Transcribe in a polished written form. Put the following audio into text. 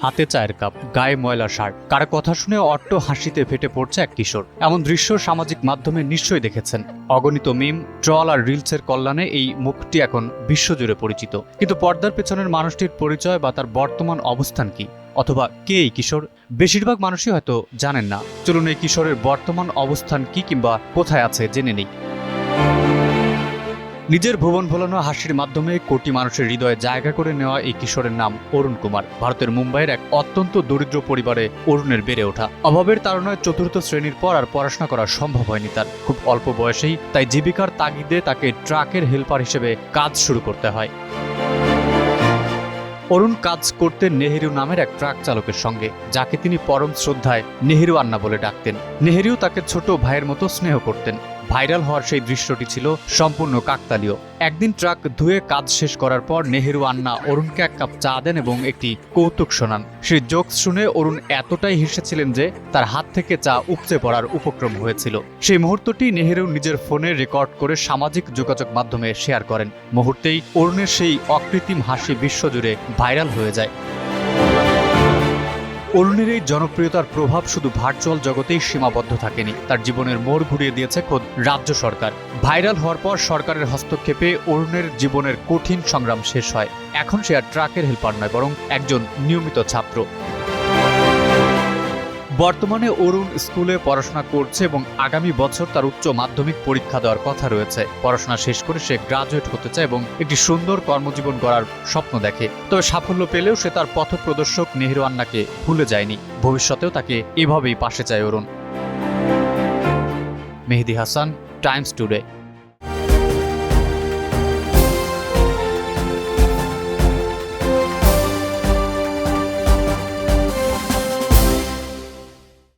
হাতে চায়ের কাপ, গায়ে ময়লা শার্ট, কারো কথা শুনে অট্ট হাসিতে ফেটে পড়ছে এক কিশোর। এমন দৃশ্য সামাজিক মাধ্যমে নিশ্চয়ই দেখেছেন। অগণিত মিম, ট্রল আর রিলসের কল্যাণে এই মুখটি এখন বিশ্বজুড়ে পরিচিত। কিন্তু পর্দার পেছনের মানুষটির পরিচয় বা তার বর্তমান অবস্থান কি, অথবা কে এই কিশোর, বেশিরভাগ মানুষই হয়তো জানেন না। চলুন এই কিশোরের বর্তমান অবস্থান কি কিংবা কোথায় আছে জেনে নেই। নিজের ভুবন ভোলানো হাসির মাধ্যমে কোটি মানুষের হৃদয়ে জায়গা করে নেওয়া এই কিশোরের নাম অরুণ কুমার। ভারতের মুম্বাইয়ের এক অত্যন্ত দরিদ্র পরিবারে অরুণের বেড়ে ওঠা। অভাবের তাড়নায় চতুর্থ শ্রেণীর পর আর পড়াশোনা করা সম্ভব হয়নি তার। খুব অল্প বয়সেই তাই জীবিকার তাগিদে তাকে ট্রাকের হেল্পার হিসেবে কাজ শুরু করতে হয়। অরুণ কাজ করতেন নেহেরু নামের এক ট্রাক চালকের সঙ্গে, যাকে তিনি পরম শ্রদ্ধায় নেহেরু আন্না বলে ডাকতেন। নেহেরু তাকে ছোট ভাইয়ের মতো স্নেহ করতেন। ভাইরাল হওয়ার সেই দৃশ্যটি ছিল সম্পূর্ণ কাকতালীয়। একদিন ট্রাক ধুয়ে কাজ শেষ করার পর নেহেরু আন্না অরুণকে এক কাপ চা দেন এবং একটি কৌতুক শোনান। সেই জোকস শুনে অরুণ এতটাই হেসেছিলেন যে তার হাত থেকে চা উপচে পড়ার উপক্রম হয়েছিল। সেই মুহূর্তটি নেহেরু নিজের ফোনে রেকর্ড করে সামাজিক যোগাযোগ মাধ্যমে শেয়ার করেন। মুহূর্তেই অরুণের সেই অকৃত্রিম হাসি বিশ্বজুড়ে ভাইরাল হয়ে যায়। অরুণের এই জনপ্রিয়তার প্রভাব শুধু ভার্চুয়াল জগতেই সীমাবদ্ধ থাকেনি, তার জীবনের মোড় ঘুরিয়ে দিয়েছে খোদ রাজ্য সরকার। ভাইরাল হওয়ার পর সরকারের হস্তক্ষেপে অরুণের জীবনের কঠিন সংগ্রাম শেষ হয়। এখন সে আর ট্রাকের হেল্পার নয়, বরং একজন নিয়মিত ছাত্র। বর্তমানে অরুণ স্কুলে পড়াশোনা করছে এবং আগামী বছর তার উচ্চ মাধ্যমিক পরীক্ষা দেওয়ার কথা রয়েছে। পড়াশোনা শেষ করে সে গ্রাজুয়েট হতে চায় এবং একটি সুন্দর কর্মজীবন গড়ার স্বপ্ন দেখে। তবে সাফল্য পেলেও সে তার পথপ্রদর্শক নেহেরু আন্নাকে ভুলে যায়নি। ভবিষ্যতেও তাকে এভাবেই পাশে চায় অরুণ। মেহেদী হাসান, টাইমস টুডে।